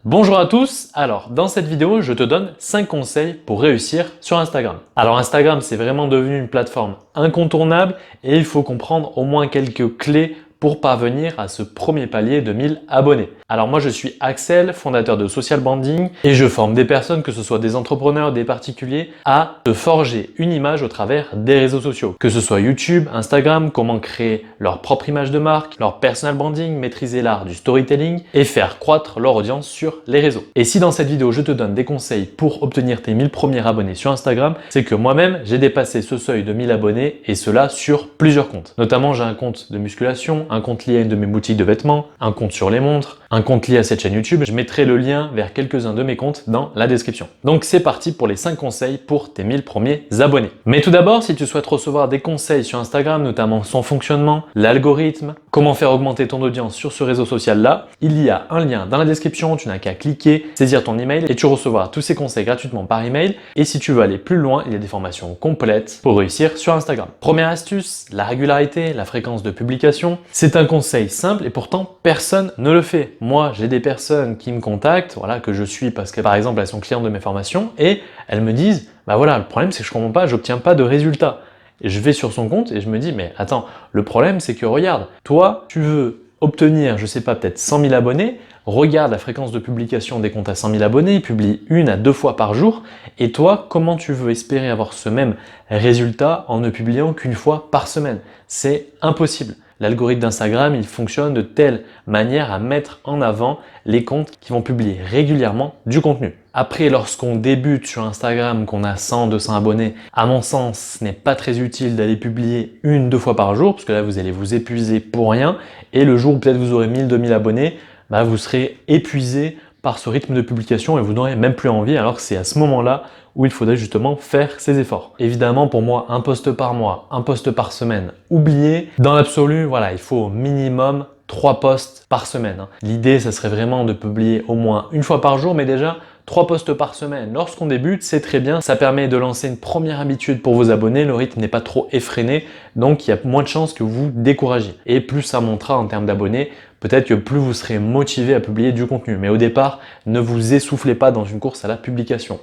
Bonjour à tous, alors dans cette vidéo je te donne 5 conseils pour réussir sur Instagram. Alors Instagram c'est vraiment devenu une plateforme incontournable et il faut comprendre au moins quelques clés pour parvenir à ce premier palier de 1000 abonnés. Alors moi je suis Axel, fondateur de Social Branding et je forme des personnes, que ce soit des entrepreneurs, des particuliers, à se forger une image au travers des réseaux sociaux. Que ce soit YouTube, Instagram, comment créer leur propre image de marque, leur personal branding, maîtriser l'art du storytelling et faire croître leur audience sur les réseaux. Et si dans cette vidéo je te donne des conseils pour obtenir tes 1000 premiers abonnés sur Instagram, c'est que moi-même j'ai dépassé ce seuil de 1000 abonnés et cela sur plusieurs comptes. Notamment j'ai un compte de musculation, un compte lié à une de mes boutiques de vêtements, un compte sur les montres, un compte lié à cette chaîne YouTube. Je mettrai le lien vers quelques-uns de mes comptes dans la description. Donc c'est parti pour les 5 conseils pour tes 1000 premiers abonnés. Mais tout d'abord, si tu souhaites recevoir des conseils sur Instagram, notamment son fonctionnement, l'algorithme, comment faire augmenter ton audience sur ce réseau social-là, il y a un lien dans la description, tu n'as qu'à cliquer, saisir ton email et tu recevras tous ces conseils gratuitement par email. Et si tu veux aller plus loin, il y a des formations complètes pour réussir sur Instagram. Première astuce, la régularité, la fréquence de publication. C'est un conseil simple et pourtant personne ne le fait. Moi, j'ai des personnes qui me contactent, voilà, que je suis parce que par exemple elles sont clientes de mes formations et elles me disent bah voilà, le problème c'est que je comprends pas, j'obtiens pas de résultats. Et je vais sur son compte et je me dis mais attends, le problème c'est que regarde, toi tu veux obtenir, je sais pas, peut-être 100 000 abonnés, regarde la fréquence de publication des comptes à 100 000 abonnés, ils publient 1 à 2 fois par jour, et toi, comment tu veux espérer avoir ce même résultat en ne publiant qu'une fois par semaine? C'est impossible. L'algorithme d'Instagram, il fonctionne de telle manière à mettre en avant les comptes qui vont publier régulièrement du contenu. Après, lorsqu'on débute sur Instagram, qu'on a 100, 200 abonnés, à mon sens, ce n'est pas très utile d'aller publier 1, 2 fois par jour, parce que là, vous allez vous épuiser pour rien. Et le jour où peut-être vous aurez 1000, 2000 abonnés, bah, vous serez épuisé par ce rythme de publication et vous n'aurez même plus envie, alors que c'est à ce moment-là où il faudrait justement faire ces efforts. Évidemment, pour moi, un post par mois, un post par semaine, oubliez. Dans l'absolu, voilà, il faut au minimum 3 posts par semaine. L'idée, ça serait vraiment de publier au moins 1 fois par jour, mais déjà 3 posts par semaine. Lorsqu'on débute, c'est très bien. Ça permet de lancer une première habitude pour vos abonnés. Le rythme n'est pas trop effréné, donc il y a moins de chances que vous découragiez. Et plus ça montera en termes d'abonnés, peut-être que plus vous serez motivé à publier du contenu. Mais au départ, ne vous essoufflez pas dans une course à la publication.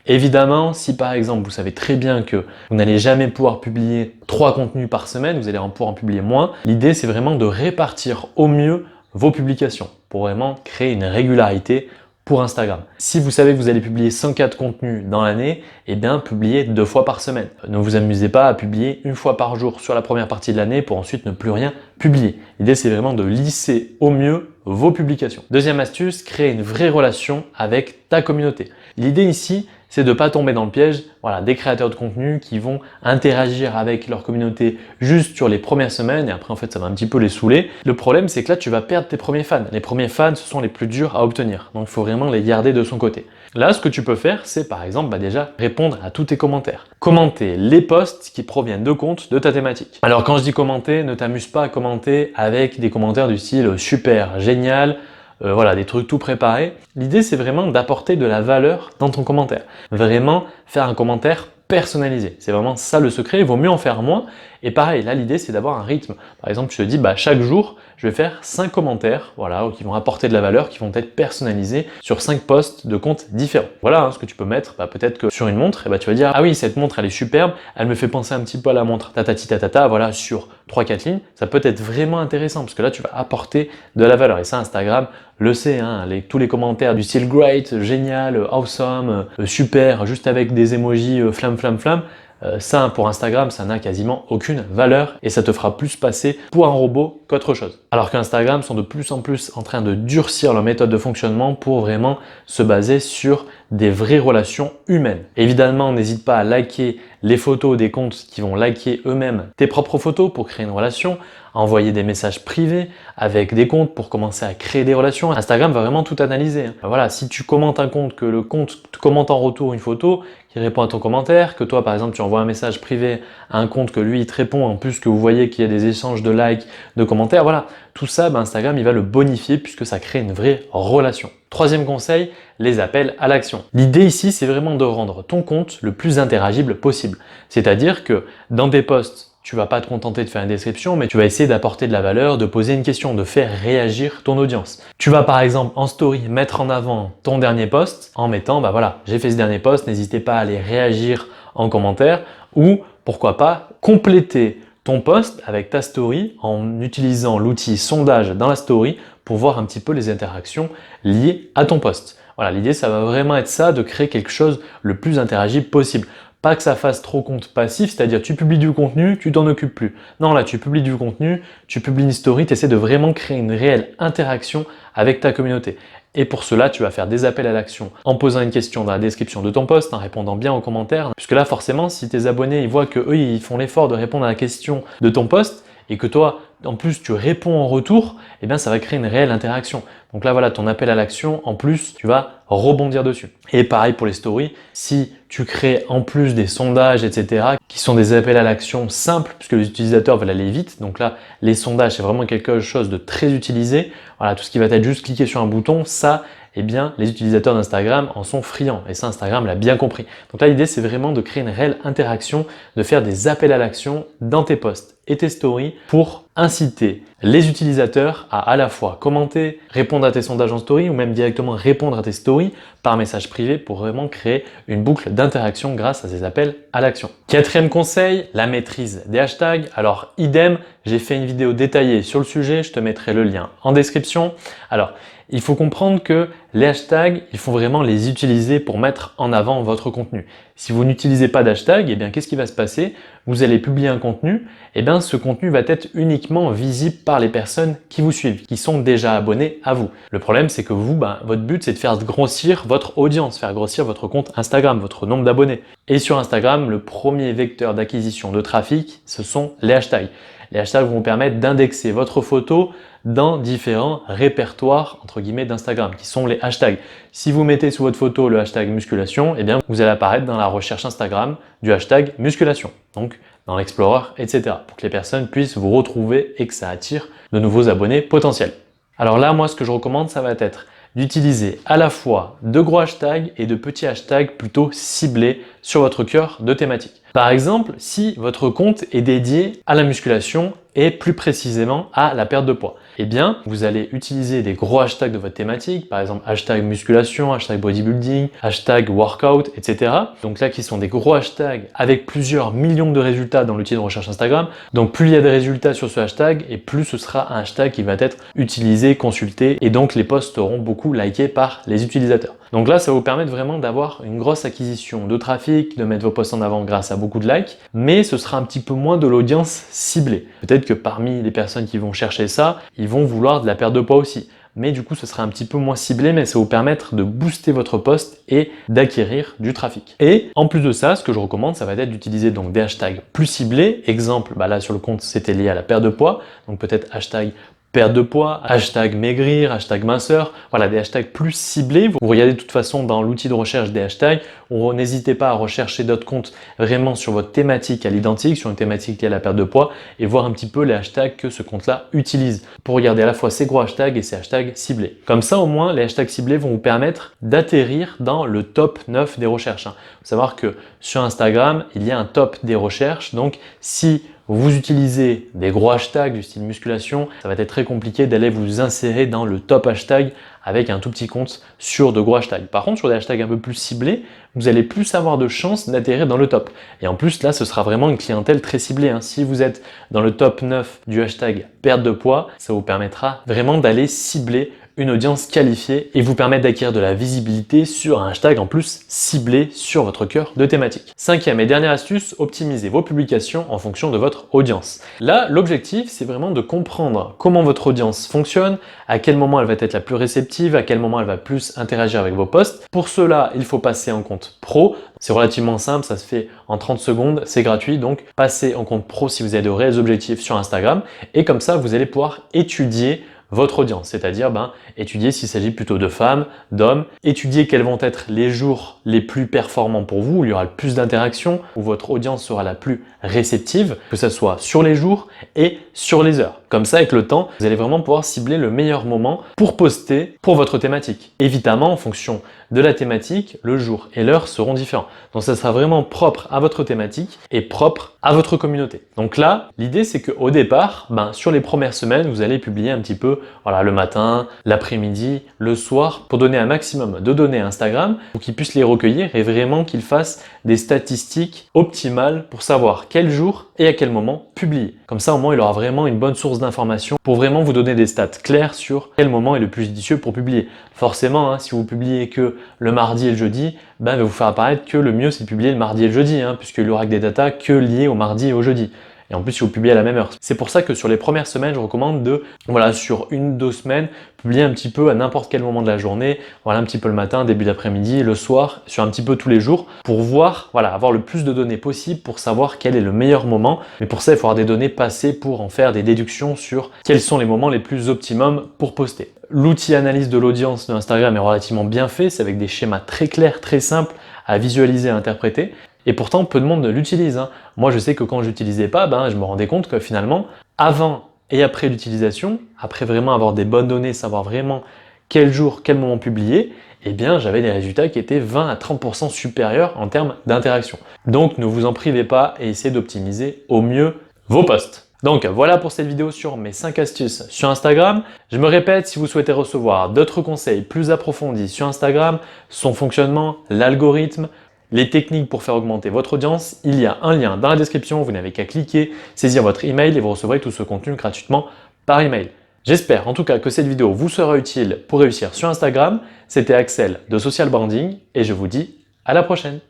Évidemment, si par exemple vous savez très bien que vous n'allez jamais pouvoir publier 3 contenus par semaine, vous allez pouvoir en publier moins, l'idée c'est vraiment de répartir au mieux vos publications pour vraiment créer une régularité pour Instagram. Si vous savez que vous allez publier 104 contenus dans l'année, eh bien publiez 2 fois par semaine. Ne vous amusez pas à publier 1 fois par jour sur la première partie de l'année pour ensuite ne plus rien publier. L'idée c'est vraiment de lisser au mieux vos publications. Deuxième astuce, créer une vraie relation avec ta communauté. L'idée ici, c'est de ne pas tomber dans le piège des créateurs de contenu qui vont interagir avec leur communauté juste sur les premières semaines et après en fait ça va un petit peu les saouler. Le problème c'est que là tu vas perdre tes premiers fans. Les premiers fans ce sont les plus durs à obtenir, donc il faut vraiment les garder de son côté. Là ce que tu peux faire c'est par exemple déjà répondre à tous tes commentaires. Commenter les posts qui proviennent de comptes de ta thématique. Alors quand je dis commenter, ne t'amuse pas à commenter avec des commentaires du style super, génial, des trucs tout préparés. L'idée, c'est vraiment d'apporter de la valeur dans ton commentaire. Vraiment faire un commentaire personnalisé. C'est vraiment ça le secret. Il vaut mieux en faire moins. Et pareil, là, l'idée, c'est d'avoir un rythme. Par exemple, tu te dis, chaque jour, je vais faire 5 commentaires, qui vont apporter de la valeur, qui vont être personnalisés sur 5 posts de comptes différents. Voilà ce que tu peux mettre. Peut-être que sur une montre, tu vas dire, ah oui, cette montre, elle est superbe. Elle me fait penser un petit peu à la montre tatati tatata, sur 3-4 lignes. Ça peut être vraiment intéressant parce que là, tu vas apporter de la valeur. Et ça, Instagram le sait, tous les commentaires du style great, génial, awesome, super, juste avec des emojis flamme, flamme, flamme. Ça, pour Instagram, ça n'a quasiment aucune valeur et ça te fera plus passer pour un robot qu'autre chose. Alors qu'Instagram sont de plus en plus en train de durcir leur méthode de fonctionnement pour vraiment se baser sur des vraies relations humaines. Évidemment, n'hésite pas à liker les photos des comptes qui vont liker eux-mêmes tes propres photos pour créer une relation, à envoyer des messages privés avec des comptes pour commencer à créer des relations. Instagram va vraiment tout analyser. Si tu commentes un compte, que le compte te commente en retour une photo qui répond à ton commentaire, que toi par exemple tu envoies un message privé à un compte que lui il te répond, en plus que vous voyez qu'il y a des échanges de likes, de commentaires, tout ça, Instagram il va le bonifier puisque ça crée une vraie relation. Troisième conseil, les appels à l'action. L'idée ici, c'est vraiment de rendre ton compte le plus interagible possible. C'est-à-dire que dans tes posts, tu vas pas te contenter de faire une description, mais tu vas essayer d'apporter de la valeur, de poser une question, de faire réagir ton audience. Tu vas par exemple en story mettre en avant ton dernier post en mettant bah voilà, j'ai fait ce dernier post, n'hésitez pas à aller réagir en commentaire ou pourquoi pas compléter ton post avec ta story en utilisant l'outil sondage dans la story pour voir un petit peu les interactions liées à ton post. Voilà, l'idée ça va vraiment être ça, de créer quelque chose le plus interagible possible. Pas que ça fasse trop compte passif, c'est-à-dire tu publies du contenu, tu t'en occupes plus. Non, là tu publies du contenu, tu publies une story, tu essaies de vraiment créer une réelle interaction avec ta communauté. Et pour cela, tu vas faire des appels à l'action en posant une question dans la description de ton post, en répondant bien aux commentaires. Puisque là, forcément, si tes abonnés ils voient que eux, ils font l'effort de répondre à la question de ton post et que toi, en plus, tu réponds en retour, eh bien, ça va créer une réelle interaction. Donc là, voilà, ton appel à l'action, en plus, tu vas rebondir dessus. Et pareil pour les stories, si tu crées en plus des sondages, etc., qui sont des appels à l'action simples, puisque les utilisateurs veulent aller vite. Donc là, les sondages, c'est vraiment quelque chose de très utilisé. Voilà, tout ce qui va être juste cliquer sur un bouton, ça, eh bien, les utilisateurs d'Instagram en sont friands. Et ça, Instagram l'a bien compris. Donc là, l'idée, c'est vraiment de créer une réelle interaction, de faire des appels à l'action dans tes posts et tes stories pour inciter les utilisateurs à la fois commenter, répondre à tes sondages en story ou même directement répondre à tes stories par message privé pour vraiment créer une boucle d'interaction grâce à ces appels à l'action. Quatrième conseil, la maîtrise des hashtags. Alors, idem, j'ai fait une vidéo détaillée sur le sujet, je te mettrai le lien en description. Alors, il faut comprendre que les hashtags, il faut vraiment les utiliser pour mettre en avant votre contenu. Si vous n'utilisez pas d'hashtag, eh bien, qu'est-ce qui va se passer? Vous allez publier un contenu, eh bien, ce contenu va être uniquement visible par les personnes qui vous suivent, qui sont déjà abonnées à vous. Le problème, c'est que vous, votre but, c'est de faire grossir votre audience, faire grossir votre compte Instagram, votre nombre d'abonnés. Et sur Instagram, le premier vecteur d'acquisition de trafic, ce sont les hashtags. Les hashtags vont vous permettre d'indexer votre photo dans différents répertoires entre guillemets d'Instagram qui sont les hashtags. Si vous mettez sous votre photo le hashtag musculation, eh bien vous allez apparaître dans la recherche Instagram du hashtag musculation, donc dans l'Explorer, etc. pour que les personnes puissent vous retrouver et que ça attire de nouveaux abonnés potentiels. Alors là, moi, ce que je recommande, ça va être d'utiliser à la fois de gros hashtags et de petits hashtags plutôt ciblés sur votre cœur de thématique. Par exemple, si votre compte est dédié à la musculation et plus précisément à la perte de poids, eh bien, vous allez utiliser des gros hashtags de votre thématique, par exemple hashtag musculation, hashtag bodybuilding, hashtag workout, etc. Donc là, qui sont des gros hashtags avec plusieurs millions de résultats dans l'outil de recherche Instagram. Donc plus il y a de résultats sur ce hashtag et plus ce sera un hashtag qui va être utilisé, consulté et donc les posts seront beaucoup likés par les utilisateurs. Donc là, ça va vous permettre vraiment d'avoir une grosse acquisition de trafic, de mettre vos posts en avant grâce à beaucoup de likes, mais ce sera un petit peu moins de l'audience ciblée. Peut-être que parmi les personnes qui vont chercher ça, ils vont vouloir de la perte de poids aussi. Mais du coup, ce sera un petit peu moins ciblé, mais ça va vous permettre de booster votre post et d'acquérir du trafic. Et en plus de ça, ce que je recommande, ça va être d'utiliser donc des hashtags plus ciblés. Exemple, là sur le compte, c'était lié à la perte de poids, donc peut-être hashtag perte de poids, hashtag maigrir, hashtag minceur, voilà des hashtags plus ciblés. Vous regardez de toute façon dans l'outil de recherche des hashtags, n'hésitez pas à rechercher d'autres comptes vraiment sur votre thématique à l'identique, sur une thématique liée à la perte de poids et voir un petit peu les hashtags que ce compte-là utilise pour regarder à la fois ces gros hashtags et ces hashtags ciblés. Comme ça au moins, les hashtags ciblés vont vous permettre d'atterrir dans le top 9 des recherches. Il faut savoir que sur Instagram, il y a un top des recherches, donc si vous utilisez des gros hashtags du style musculation, ça va être très compliqué d'aller vous insérer dans le top hashtag avec un tout petit compte sur de gros hashtags. Par contre, sur des hashtags un peu plus ciblés, vous allez plus avoir de chances d'atterrir dans le top. Et en plus, là, ce sera vraiment une clientèle très ciblée. Si vous êtes dans le top 9 du hashtag perte de poids, ça vous permettra vraiment d'aller cibler une audience qualifiée et vous permettre d'acquérir de la visibilité sur un hashtag en plus ciblé sur votre cœur de thématique. Cinquième et dernière astuce, optimisez vos publications en fonction de votre audience. Là, l'objectif, c'est vraiment de comprendre comment votre audience fonctionne, à quel moment elle va être la plus réceptive, à quel moment elle va plus interagir avec vos posts. Pour cela, il faut passer en compte pro. C'est relativement simple, ça se fait en 30 secondes, c'est gratuit, donc passez en compte pro si vous avez de réels objectifs sur Instagram et comme ça, vous allez pouvoir étudier votre audience, c'est-à-dire étudier s'il s'agit plutôt de femmes, d'hommes, étudier quels vont être les jours les plus performants pour vous, où il y aura le plus d'interactions, où votre audience sera la plus réceptive, que ce soit sur les jours et sur les heures. Comme ça, avec le temps, vous allez vraiment pouvoir cibler le meilleur moment pour poster pour votre thématique. Évidemment, en fonction de la thématique, le jour et l'heure seront différents. Donc ça sera vraiment propre à votre thématique et propre à votre communauté. Donc là, l'idée c'est qu'au départ, sur les premières semaines, vous allez publier un petit peu le matin, l'après-midi, le soir, pour donner un maximum de données à Instagram, pour qu'il puisse les recueillir et vraiment qu'il fasse des statistiques optimales pour savoir quel jour et à quel moment publier. Comme ça, au moins, il aura vraiment une bonne source d'information pour vraiment vous donner des stats claires sur quel moment est le plus judicieux pour publier. Forcément, si vous publiez que le mardi et le jeudi, il va vous faire apparaître que le mieux c'est de publier le mardi et le jeudi, puisqu'il aura que des datas que liées au mardi et au jeudi. Et en plus, si vous publiez à la même heure. C'est pour ça que sur les premières semaines, je recommande de, sur 1-2 semaines, publier un petit peu à n'importe quel moment de la journée, un petit peu le matin, début d'après-midi, le soir, sur un petit peu tous les jours, pour voir, avoir le plus de données possible pour savoir quel est le meilleur moment. Mais pour ça, il faut avoir des données passées pour en faire des déductions sur quels sont les moments les plus optimums pour poster. L'outil analyse de l'audience de Instagram est relativement bien fait, c'est avec des schémas très clairs, très simples à visualiser et à interpréter. Et pourtant, peu de monde l'utilise. Moi, je sais que quand je l'utilisais pas, je me rendais compte que finalement, avant et après l'utilisation, après vraiment avoir des bonnes données, savoir vraiment quel jour, quel moment publier, j'avais des résultats qui étaient 20 à 30% supérieurs en termes d'interaction. Donc, ne vous en privez pas et essayez d'optimiser au mieux vos posts. Donc voilà pour cette vidéo sur mes 5 astuces sur Instagram. Je me répète, si vous souhaitez recevoir d'autres conseils plus approfondis sur Instagram, son fonctionnement, l'algorithme, les techniques pour faire augmenter votre audience, il y a un lien dans la description, vous n'avez qu'à cliquer, saisir votre email et vous recevrez tout ce contenu gratuitement par email. J'espère en tout cas que cette vidéo vous sera utile pour réussir sur Instagram. C'était Axel de Social Branding et je vous dis à la prochaine.